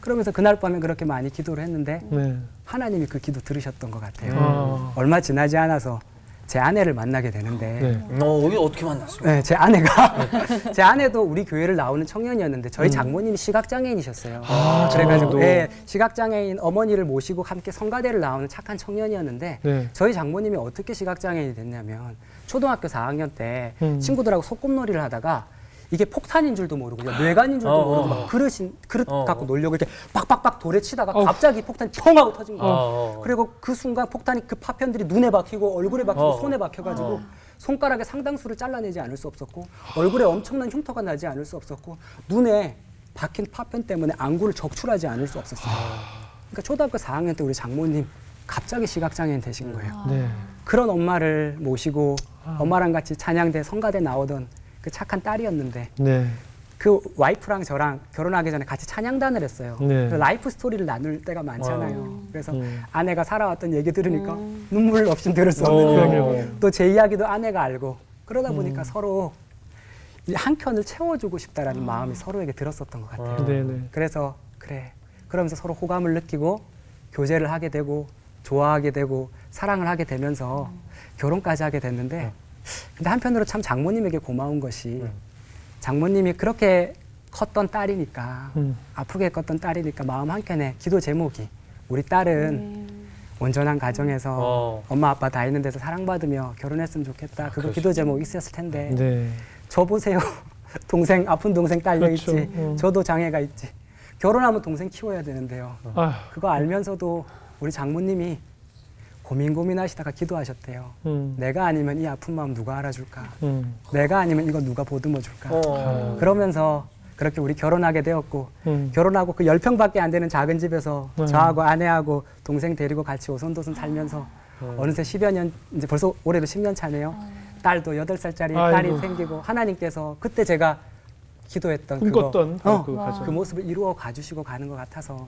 그러면서 그날 밤에 그렇게 많이 기도를 했는데 네. 하나님이 그 기도 들으셨던 것 같아요. 얼마 지나지 않아서 제 아내를 만나게 되는데 네. 이게 어떻게 만났습니까? 네, 제 아내가 제 아내도 우리 교회를 나오는 청년이었는데 저희 장모님이 시각장애인이셨어요. 그래가지고 네, 시각장애인 어머니를 모시고 함께 성가대를 나오는 착한 청년이었는데 네. 저희 장모님이 어떻게 시각장애인이 됐냐면 초등학교 4학년 때 친구들하고 소꿉놀이를 하다가 이게 폭탄인 줄도 모르고 뇌관인 줄도 모르고 막 그릇 갖고 놀려고 이렇게 빡빡빡 돌에 치다가 갑자기 폭탄이 펑 하고 터진 거예요. 그리고 그 순간 폭탄이 그 파편들이 눈에 박히고 얼굴에 박히고 손에 박혀가지고 손가락에 상당수를 잘라내지 않을 수 없었고 얼굴에 엄청난 흉터가 나지 않을 수 없었고 눈에 박힌 파편 때문에 안구를 적출하지 않을 수 없었어요. 그러니까 초등학교 4학년 때 우리 장모님 갑자기 시각장애인 되신 거예요. 네. 그런 엄마를 모시고 엄마랑 같이 찬양대 성가대 나오던 그 착한 딸이었는데 네. 그 와이프랑 저랑 결혼하기 전에 같이 찬양단을 했어요. 네. 그래서 라이프 스토리를 나눌 때가 많잖아요. 그래서 아내가 살아왔던 얘기 들으니까 눈물 없이 들을 수 없는 거예요. 또 제 이야기도 아내가 알고 그러다 보니까 서로 이 한 켠을 채워주고 싶다라는 마음이 서로에게 들었었던 것 같아요. 네네. 그래서 그래 그러면서 서로 호감을 느끼고 교제를 하게 되고 좋아하게 되고 사랑을 하게 되면서 결혼까지 하게 됐는데 근데 한편으로 참 장모님에게 고마운 것이 장모님이 그렇게 컸던 딸이니까 아프게 컸던 딸이니까 마음 한켠에 기도 제목이 우리 딸은 온전한 가정에서 엄마 아빠 다 있는 데서 사랑받으며 결혼했으면 좋겠다. 그거 기도 제목 있었을 텐데 네. 저 보세요. 동생 아픈 동생 딸려 그렇죠. 있지. 저도 장애가 있지. 결혼하면 동생 키워야 되는데요. 그거 알면서도 우리 장모님이 고민하시다가 기도하셨대요. 내가 아니면 이 아픈 마음 누가 알아줄까? 내가 아니면 이거 누가 보듬어 줄까? 그러면서 그렇게 우리 결혼하게 되었고 결혼하고 그 10평밖에 안 되는 작은 집에서 저하고 아내하고 동생 데리고 같이 오손도손 살면서 어느새 10여 년 이제 벌써 올해도 10년 차네요. 딸도 8살짜리 딸이 생기고 하나님께서 그때 제가 기도했던 꿈꿨던 그거 그 모습을 이루어 가주시고 가는 것 같아서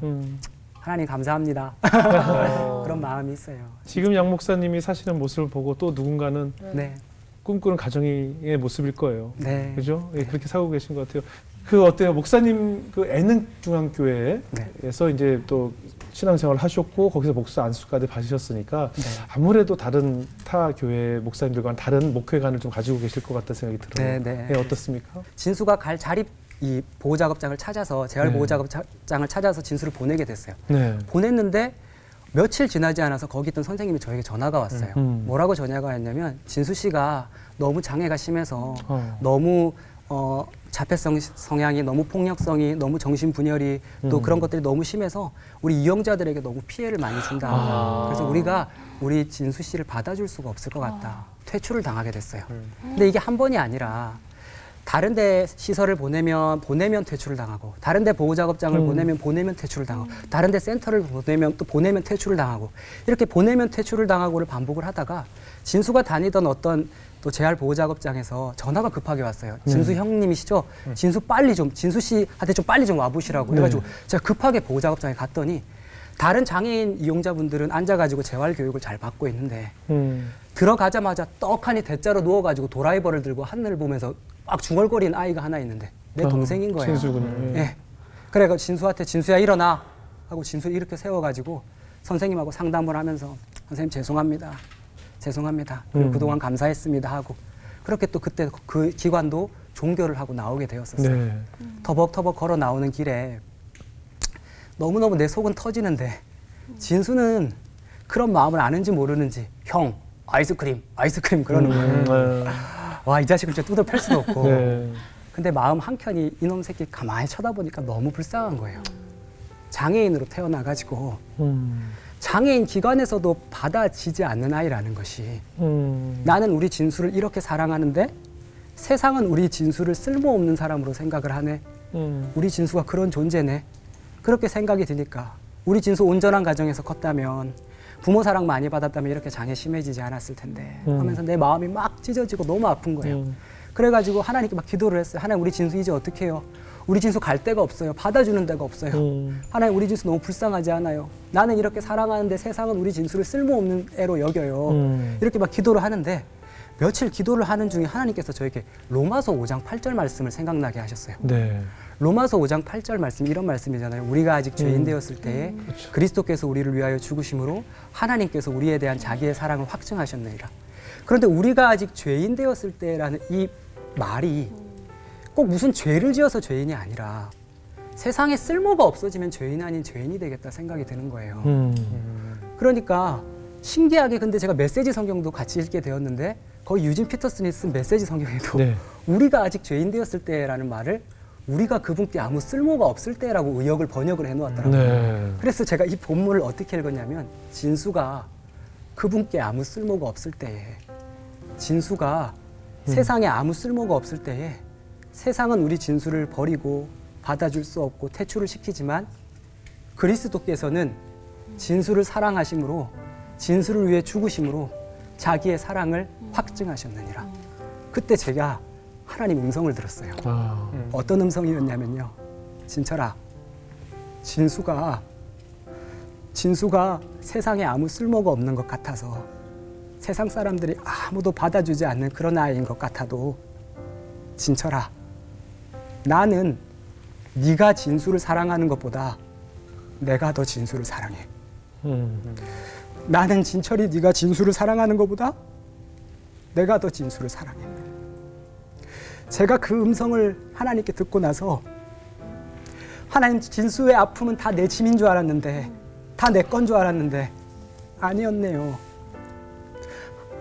하나님 감사합니다. 그런 마음이 있어요. 지금 양 목사님이 사시는 모습을 보고 또 누군가는 네. 꿈꾸는 가정의 모습일 거예요. 네. 그죠? 예, 그렇게 살고 계신 것 같아요. 그 어때요? 목사님 그 애능중앙교회에서 이제 또 신앙생활을 하셨고 거기서 목사 안수까지 받으셨으니까 아무래도 다른 타 교회 목사님들과는 다른 목회관을 좀 가지고 계실 것 같다는 생각이 들어요. 네. 예, 어떻습니까? 진수가 갈 자립 이 보호작업장을 찾아서 재활 보호작업장을 찾아서 진수를 보내게 됐어요. 네. 보냈는데 며칠 지나지 않아서 거기 있던 선생님이 저에게 전화가 왔어요. 뭐라고 전화가 왔냐면 진수 씨가 너무 장애가 심해서 너무 자폐성 성향이 너무 폭력성이 너무 정신분열이 또 그런 것들이 너무 심해서 우리 이용자들에게 너무 피해를 많이 준다. 그래서 우리가 우리 진수 씨를 받아줄 수가 없을 것 같다. 퇴출을 당하게 됐어요. 근데 이게 한 번이 아니라 다른 데 시설을 보내면 퇴출을 당하고 다른 데 보호작업장을 보내면 퇴출을 당하고 다른 데 센터를 보내면 퇴출을 당하고 이렇게 보내면 퇴출을 당하고를 반복을 하다가 진수가 다니던 어떤 또 재활 보호작업장에서 전화가 급하게 왔어요. 진수 형님이시죠? 진수 씨한테 좀 빨리 좀 와보시라고 해가지고 제가 급하게 보호작업장에 갔더니 다른 장애인 이용자분들은 앉아가지고 재활 교육을 잘 받고 있는데 들어가자마자 떡하니 대자로 누워가지고 도라이버를 들고 하늘을 보면서 막 중얼거리는 아이가 하나 있는데 내 동생인 거예요. 진수군요. 예. 그래가 진수한테 진수야 일어나 하고 진수를 이렇게 세워가지고 선생님하고 상담을 하면서 선생님 죄송합니다. 죄송합니다. 그리고 그동안 감사했습니다 하고 그렇게 또 그때 그 기관도 종교를 하고 나오게 되었었어요. 네. 터벅터벅 걸어 나오는 길에 너무너무 내 속은 터지는데 진수는 그런 마음을 아는지 모르는지 형 아이스크림 그러는 거예요. 와, 이 자식은 진짜 뚜들 펼 수도 없고. 네. 근데 마음 한켠이 이놈 새끼 가만히 쳐다보니까 너무 불쌍한 거예요. 장애인으로 태어나가지고 장애인 기관에서도 받아지지 않는 아이라는 것이 나는 우리 진수를 이렇게 사랑하는데 세상은 우리 진수를 쓸모없는 사람으로 생각을 하네. 우리 진수가 그런 존재네. 그렇게 생각이 드니까 우리 진수 온전한 가정에서 컸다면 부모 사랑 많이 받았다면 이렇게 장애 심해지지 않았을 텐데 하면서 내 마음이 막 찢어지고 너무 아픈 거예요. 그래가지고 하나님께 막 기도를 했어요. 하나님 우리 진수 이제 어떻게 해요? 우리 진수 갈 데가 없어요. 받아주는 데가 없어요. 하나님 우리 진수 너무 불쌍하지 않아요? 나는 이렇게 사랑하는데 세상은 우리 진수를 쓸모없는 애로 여겨요. 이렇게 막 기도를 하는데 며칠 기도를 하는 중에 하나님께서 저에게 로마서 5장 8절 말씀을 생각나게 하셨어요. 네. 로마서 5장 8절 말씀이 이런 말씀이잖아요. 우리가 아직 죄인 되었을 때에 그렇죠. 그리스도께서 우리를 위하여 죽으심으로 하나님께서 우리에 대한 자기의 사랑을 확증하셨느니라. 그런데 우리가 아직 죄인 되었을 때라는 이 말이 꼭 무슨 죄를 지어서 죄인이 아니라 세상에 쓸모가 없어지면 죄인 아닌 죄인이 되겠다 생각이 드는 거예요. 그러니까 신기하게 근데 제가 메시지 성경도 같이 읽게 되었는데 거기 유진 피터슨이 쓴 메시지 성경에도 네. 우리가 아직 죄인 되었을 때라는 말을 우리가 그분께 아무 쓸모가 없을 때라고 의역을 번역을 해놓았더라고요. 네. 그래서 제가 이 본문을 어떻게 읽었냐면 진수가 그분께 아무 쓸모가 없을 때에 진수가 세상에 아무 쓸모가 없을 때에 세상은 우리 진수를 버리고 받아줄 수 없고 퇴출을 시키지만 그리스도께서는 진수를 사랑하심으로 진수를 위해 죽으심으로 자기의 사랑을 확증하셨느니라. 그때 제가 하나님 음성을 들었어요. 어떤 음성이었냐면요. 진철아, 진수가 세상에 아무 쓸모가 없는 것 같아서 세상 사람들이 아무도 받아주지 않는 그런 아이인 것 같아도 진철아, 나는 네가 진수를 사랑하는 것보다 내가 더 진수를 사랑해. 나는 진철이 네가 진수를 사랑하는 것보다 내가 더 진수를 사랑해. 제가 그 음성을 하나님께 듣고 나서 하나님 진수의 아픔은 다 내 짐인 줄 알았는데 다 내 건 줄 알았는데 아니었네요.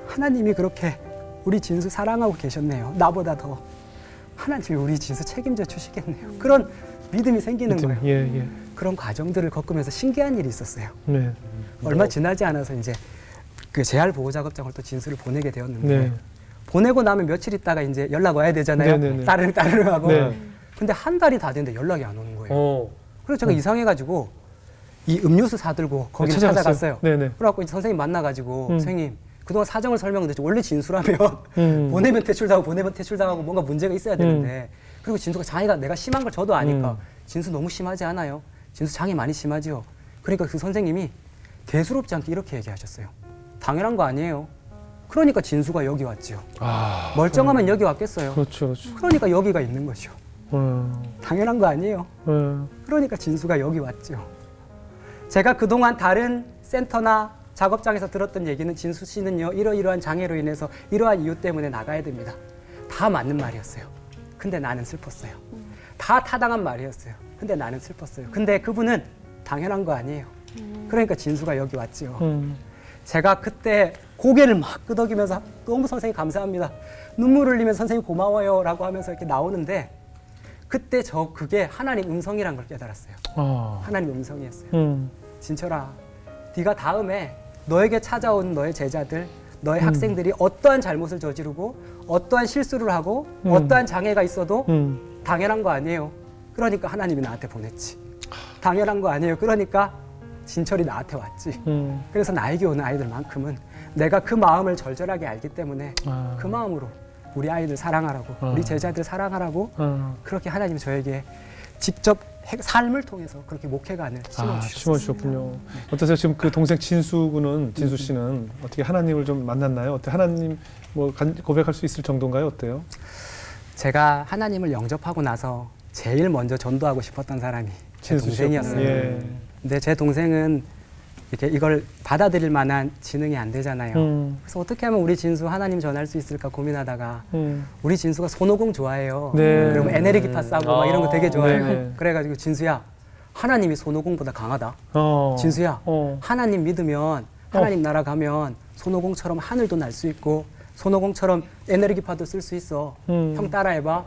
하나님이 그렇게 우리 진수 사랑하고 계셨네요. 나보다 더 하나님이 우리 진수 책임져 주시겠네요. 그런 믿음이 생기는 거예요. 예. 그런 과정들을 겪으면서 신기한 일이 있었어요. 네. 얼마 지나지 않아서 이제 그 재활 보호 작업장을 또 진수를 보내게 되었는데 네. 보내고 나면 며칠 있다가 이제 연락 와야 되잖아요. 네네네. 따르릉 하고. 네. 근데 한 달이 다 됐는데 연락이 안 오는 거예요. 어. 그래서 제가 이상해가지고 이 음료수 사들고 거기 찾아갔어요. 찾아갔어요. 네네. 그래갖고 이제 선생님 만나가지고 선생님 그동안 사정을 설명했는데 원래 진수라면 보내면 퇴출당하고 뭔가 문제가 있어야 되는데 그리고 진수가 장애가 내가 심한 걸 저도 아니까 진수 너무 심하지 않아요? 진수 장애 많이 심하지요? 그러니까 그 선생님이 대수롭지 않게 이렇게 얘기하셨어요. 당연한 거 아니에요. 그러니까 진수가 여기 왔지요. 멀쩡하면 여기 왔겠어요. 그렇죠. 그러니까 여기가 있는 거죠. 당연한 거 아니에요. 그러니까 진수가 여기 왔죠. 제가 그동안 다른 센터나 작업장에서 들었던 얘기는 진수 씨는요 이러이러한 장애로 인해서 이러한 이유 때문에 나가야 됩니다. 다 맞는 말이었어요. 근데 나는 슬펐어요. 다 타당한 말이었어요. 근데 나는 슬펐어요. 근데 그분은 당연한 거 아니에요. 그러니까 진수가 여기 왔지요. 제가 그때 고개를 막 끄덕이면서 너무 선생님 감사합니다. 눈물 흘리면서 선생님 고마워요 라고 하면서 이렇게 나오는데 그때 그게 하나님 음성이란 걸 깨달았어요. 하나님 음성이었어요. 진철아, 네가 다음에 너에게 찾아온 너의 제자들, 너의 학생들이 어떠한 잘못을 저지르고 어떠한 실수를 하고 어떠한 장애가 있어도 당연한 거 아니에요. 그러니까 하나님이 나한테 보냈지. 당연한 거 아니에요. 그러니까 진철이 나한테 왔지. 그래서 나에게 오는 아이들만큼은 내가 그 마음을 절절하게 알기 때문에 그 마음으로 우리 아이들 사랑하라고 우리 제자들 사랑하라고 그렇게 하나님이 저에게 직접 삶을 통해서 그렇게 목회관을 심어주셨어요. 심어주셨군요. 어떠세요? 지금 그 동생 진수 씨는 어떻게 하나님을 좀 만났나요? 어때 하나님 뭐 고백할 수 있을 정도인가요? 어때요? 제가 하나님을 영접하고 나서 제일 먼저 전도하고 싶었던 사람이 제 동생이었어요. 예. 근데 제 동생은 이렇게 이걸 받아들일 만한 지능이 안 되잖아요. 그래서 어떻게 하면 우리 진수 하나님 전할 수 있을까 고민하다가 우리 진수가 손오공 좋아해요. 네. 그리고 에네르기파 싸고 막 이런 거 되게 좋아해요. 네. 그래가지고 진수야, 하나님이 손오공보다 강하다. 어. 진수야, 어. 하나님 믿으면 하나님 나라 가면 손오공처럼 하늘도 날 수 있고 손오공처럼 에네르기파도 쓸 수 있어. 형 따라해봐.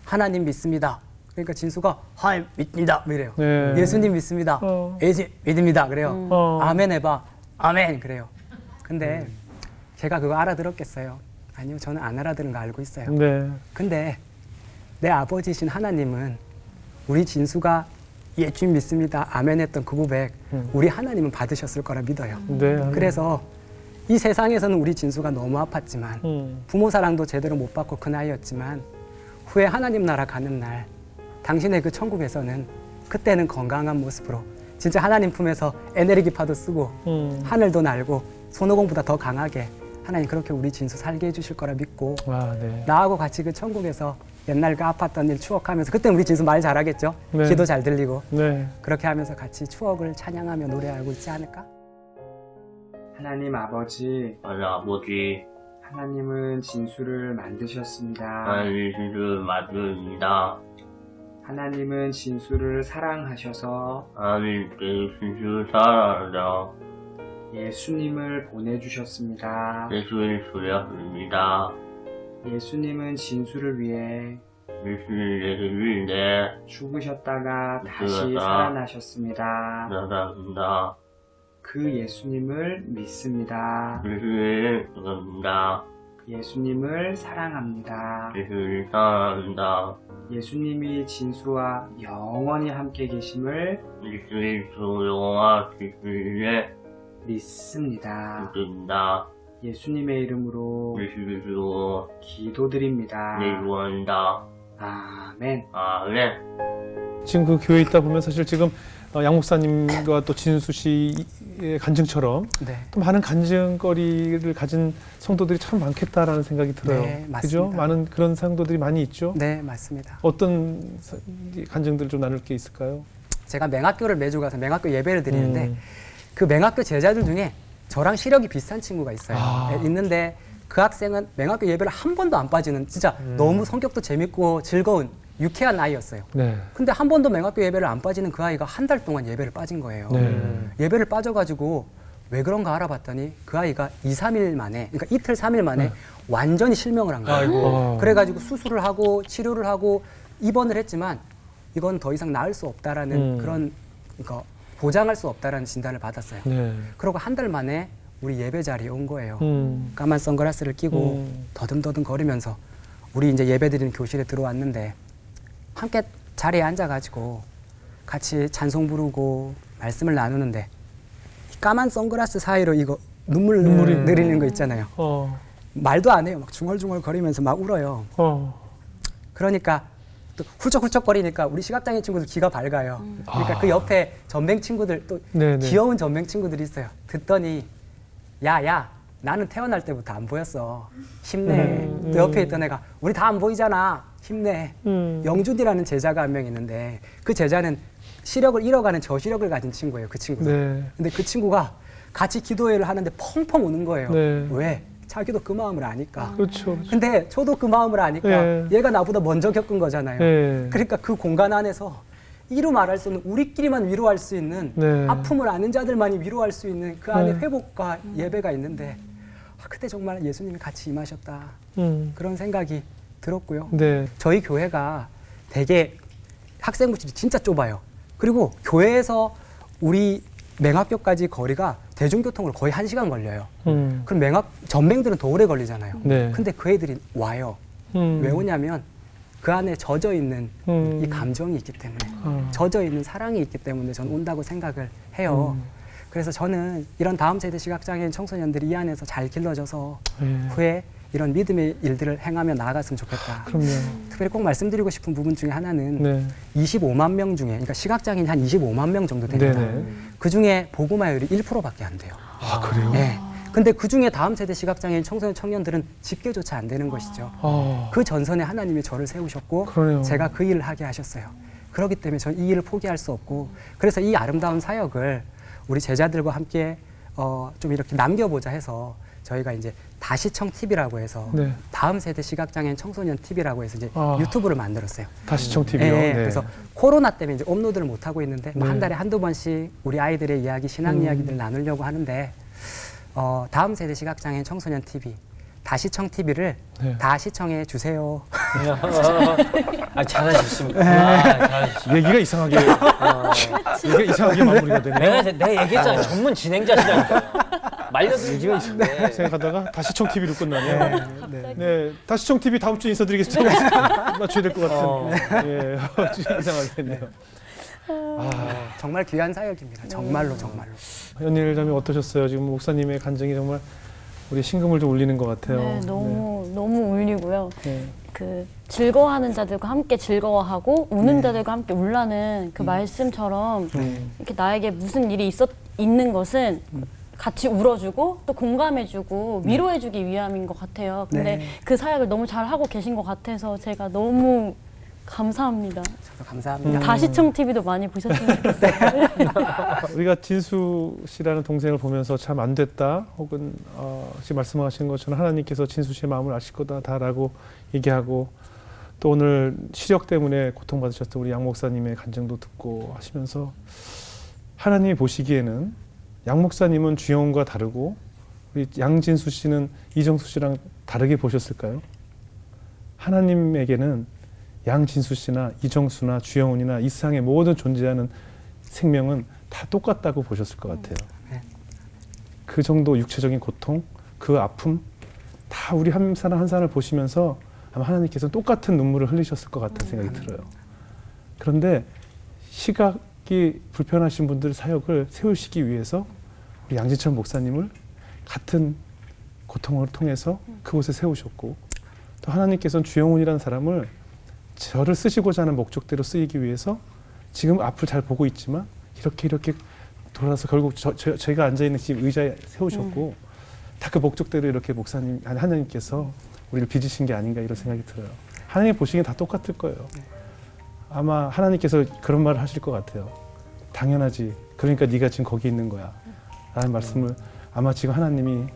하나님 믿습니다. 그러니까 진수가 하나님 믿습니다. 뭐 이래요. 네. 예수님 믿습니다. 예수 믿습니다. 그래요. 아멘 해봐. 아멘 그래요. 근데 제가 그거 알아들었겠어요? 아니요, 저는 안 알아들은 거 알고 있어요. 네. 근데 내 아버지신 하나님은 우리 진수가 예수님 믿습니다. 아멘 했던 그 고백 우리 하나님은 받으셨을 거라 믿어요. 네. 그래서 이 세상에서는 우리 진수가 너무 아팠지만 부모 사랑도 제대로 못 받고 그 나이였지만 후에 하나님 나라 가는 날 당신의 그 천국에서는 그때는 건강한 모습으로 진짜 하나님 품에서 에네르기파도 쓰고 하늘도 날고 손오공보다 더 강하게 하나님 그렇게 우리 진수 살게 해주실 거라 믿고 아, 네. 나하고 같이 그 천국에서 옛날 그 아팠던 일 추억하면서 그때 우리 진수 말 잘하겠죠? 네. 기도 잘 들리고 네. 그렇게 하면서 같이 추억을 찬양하며 노래하고 있지 않을까? 하나님 아버지, 아버지, 하나님은 진수를 만드셨습니다. 하나님 진수를 만듭니다. 하나님은 진수를 사랑하셔서 하나님께 진수를 사랑하자. 예수님을 보내주셨습니다. 예수님 소리합니다. 예수님은 진수를 위해 예수님 예수를 위해 죽으셨다가 다시 죽으셨다. 살아나셨습니다. 나갑니다. 그 예수님을 믿습니다. 예수님 사랑합니다. 예수님을 사랑합니다. 예수님 사랑합니다. 예수님이 진수와 영원히 함께 계심을 예수님 소영화 예수님의 믿습니다. 믿습니다. 예수님의 이름으로 예수님으로 기도드립니다. 예수한다. 아멘. 아멘. 지금 그 교회에 있다 보면 사실 지금 양 목사님과 또 진수 씨의 간증처럼 네. 또 많은 간증거리를 가진 성도들이 참 많겠다라는 생각이 들어요. 네, 맞습니다. 그죠? 많은 그런 성도들이 많이 있죠. 네, 맞습니다. 어떤 간증들 좀 나눌 게 있을까요? 제가 맹학교를 매주 가서 맹학교 예배를 드리는데 그 맹학교 제자들 중에 저랑 시력이 비슷한 친구가 있어요. 아. 네, 있는데 그 학생은 맹학교 예배를 한 번도 안 빠지는 진짜 너무 성격도 재밌고 즐거운 유쾌한 아이였어요. 네. 근데 한 번도 맹학교 예배를 안 빠지는 그 아이가 한 달 동안 예배를 빠진 거예요. 네. 예배를 빠져가지고 왜 그런가 알아봤더니 그 아이가 2, 3일 만에 그러니까 이틀, 3일 만에 완전히 실명을 한 거예요. 아이고. 그래가지고 수술을 하고 치료를 하고 입원을 했지만 이건 더 이상 나을 수 없다라는 그런 그러니까 보장할 수 없다라는 진단을 받았어요. 네. 그러고 한 달 만에 우리 예배 자리에 온 거예요. 음. 까만 선글라스를 끼고 더듬더듬 거리면서 우리 이제 예배 드리는 교실에 들어왔는데 함께 자리에 앉아가지고 같이 찬송 부르고 말씀을 나누는데 이 까만 선글라스 사이로 이거 눈물이 내리는 거 있잖아요. 말도 안 해요. 막 중얼중얼 거리면서 막 울어요. 그러니까 또 훌쩍훌쩍거리니까 우리 시각장애인 친구들 귀가 밝아요. 그러니까 그 옆에 전맹 친구들 또 네네. 귀여운 전맹 친구들이 있어요. 듣더니 야야 나는 태어날 때부터 안 보였어. 힘내. 또 옆에 있던 애가 우리 다 안 보이잖아. 힘내. 영준이라는 제자가 한 명 있는데 그 제자는 시력을 잃어가는 저시력을 가진 친구예요. 그 친구가. 네. 근데 그 친구가 같이 기도회를 하는데 펑펑 우는 거예요. 네. 왜? 자기도 그 마음을 아니까. 그렇죠. 근데 저도 그 마음을 아니까 네. 얘가 나보다 먼저 겪은 거잖아요. 네. 그러니까 그 공간 안에서 이루 말할 수 없는 우리끼리만 위로할 수 있는 네. 아픔을 아는 자들만이 위로할 수 있는 그 안에 네. 회복과 예배가 있는데 그때 정말 예수님이 같이 임하셨다. 그런 생각이 들었고요. 네. 저희 교회가 되게 학생부실이 진짜 좁아요. 그리고 교회에서 우리 맹학교까지 거리가 대중교통으로 거의 1시간 걸려요. 그럼 전맹들은 더 오래 걸리잖아요. 네. 근데 그 애들이 와요. 왜 오냐면 그 안에 젖어 있는 이 감정이 있기 때문에 젖어 있는 사랑이 있기 때문에 저는 온다고 생각을 해요. 그래서 저는 이런 다음 세대 시각장애인 청소년들이 이 안에서 잘 길러져서 후에 이런 믿음의 일들을 행하며 나아갔으면 좋겠다. 그럼요. 특별히 꼭 말씀드리고 싶은 부분 중에 하나는 네. 25만 명 중에, 그러니까 시각장애인 한 25만 명 정도 됩니다. 네네. 그 중에 보고마율이 1%밖에 안 돼요. 아, 그래요? 네. 근데 그 중에 다음 세대 시각장애인 청소년 청년들은 집계조차 안 되는 것이죠. 아, 그 전선에 하나님이 저를 세우셨고 그러네요. 제가 그 일을 하게 하셨어요. 그렇기 때문에 저는 이 일을 포기할 수 없고, 그래서 이 아름다운 사역을 우리 제자들과 함께 좀 이렇게 남겨보자 해서 저희가 이제 다시청 TV라고 해서 네. 다음 세대 시각장애인 청소년 TV라고 해서 이제 아. 유튜브를 만들었어요. 다시청 TV요. 네, 네. 그래서 코로나 때문에 이제 업로드를 못 하고 있는데 뭐 네. 한 달에 한두 번씩 우리 아이들의 이야기, 신앙 이야기들 나누려고 하는데 다음 세대 시각장애인 청소년 TV 다시청 TV를 네. 다 시청해 주세요. 아, 잘하셨습니다. 아, 잘하셨습니다. 얘기가 이상하게 얘기가 이상하게 마무리가 되네요. 내가 얘기했잖아요. 전문 진행자시라니까요. 말려들지가 있는데. 생각하다가 다시청 TV로 끝나네요. 네. 다시청 TV 다음 주에 인사드리겠습니다. 맞춰야 될 것 같은. 예, 이상하게 됐네요. 정말 귀한 사역입니다. 정말로 정말로. 연일 자매 어떠셨어요? 지금 목사님의 간증이 정말 우리 심금을 좀 울리는 것 같아요. 네, 너무 울리고요. 네. 그 즐거워하는 자들과 함께 즐거워하고 우는 자들과 함께 울라는 그 말씀처럼 이렇게 나에게 무슨 일이 있는 것은 같이 울어주고 또 공감해주고 위로해주기 위함인 것 같아요. 근데 네. 그 사역을 너무 잘 하고 계신 것 같아서 제가 너무 감사합니다. 저도 감사합니다. 다시청 TV도 많이 보셨으면 좋겠어요. 우리가 진수 씨라는 동생을 보면서 참 안 됐다 혹은 지금 말씀하신 것처럼 하나님께서 진수 씨의 마음을 아실 거다라고 얘기하고 또 오늘 시력 때문에 고통받으셨던 우리 양 목사님의 간증도 듣고 하시면서 하나님이 보시기에는 양 목사님은 주영훈과 다르고 우리 양진수 씨는 이정수 씨랑 다르게 보셨을까요? 하나님에게는 양진수 씨나 이정수나 주영훈이나 이 세상에 모든 존재하는 생명은 다 똑같다고 보셨을 것 같아요. 그 정도 육체적인 고통, 그 아픔 다 우리 한 사람 한 사람을 보시면서 아마 하나님께서는 똑같은 눈물을 흘리셨을 것 같다는 생각이 들어요. 그런데 시각이 불편하신 분들 사역을 세우시기 위해서 우리 양진철 목사님을 같은 고통을 통해서 그곳에 세우셨고 또 하나님께서는 주영훈이라는 사람을 저를 쓰시고자 하는 목적대로 쓰이기 위해서 지금 앞을 잘 보고 있지만 이렇게 돌아서 결국 저희가 앉아있는 집 의자에 세우셨고 다 그 목적대로 이렇게 목사님, 하나님께서 우리를 빚으신 게 아닌가 이런 생각이 들어요. 하나님 보시기엔 다 똑같을 거예요. 아마 하나님께서 그런 말을 하실 것 같아요. 당연하지. 그러니까 네가 지금 거기 있는 거야. 라는 말씀을 아마 지금 하나님이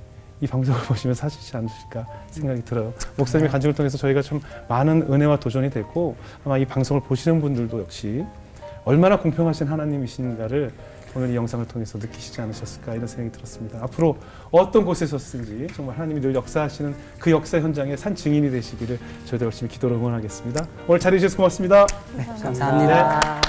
이 방송을 보시면서 하시지 않으실까 생각이 들어요. 목사님의 간증을 통해서 저희가 좀 많은 은혜와 도전이 됐고 아마 이 방송을 보시는 분들도 역시 얼마나 공평하신 하나님이신가를 오늘 이 영상을 통해서 느끼시지 않으셨을까 이런 생각이 들었습니다. 앞으로 어떤 곳에서든지 정말 하나님이 늘 역사하시는 그 역사 현장의 산 증인이 되시기를 저희도 열심히 기도로 응원하겠습니다. 오늘 자리해 주셔서 고맙습니다. 감사합니다.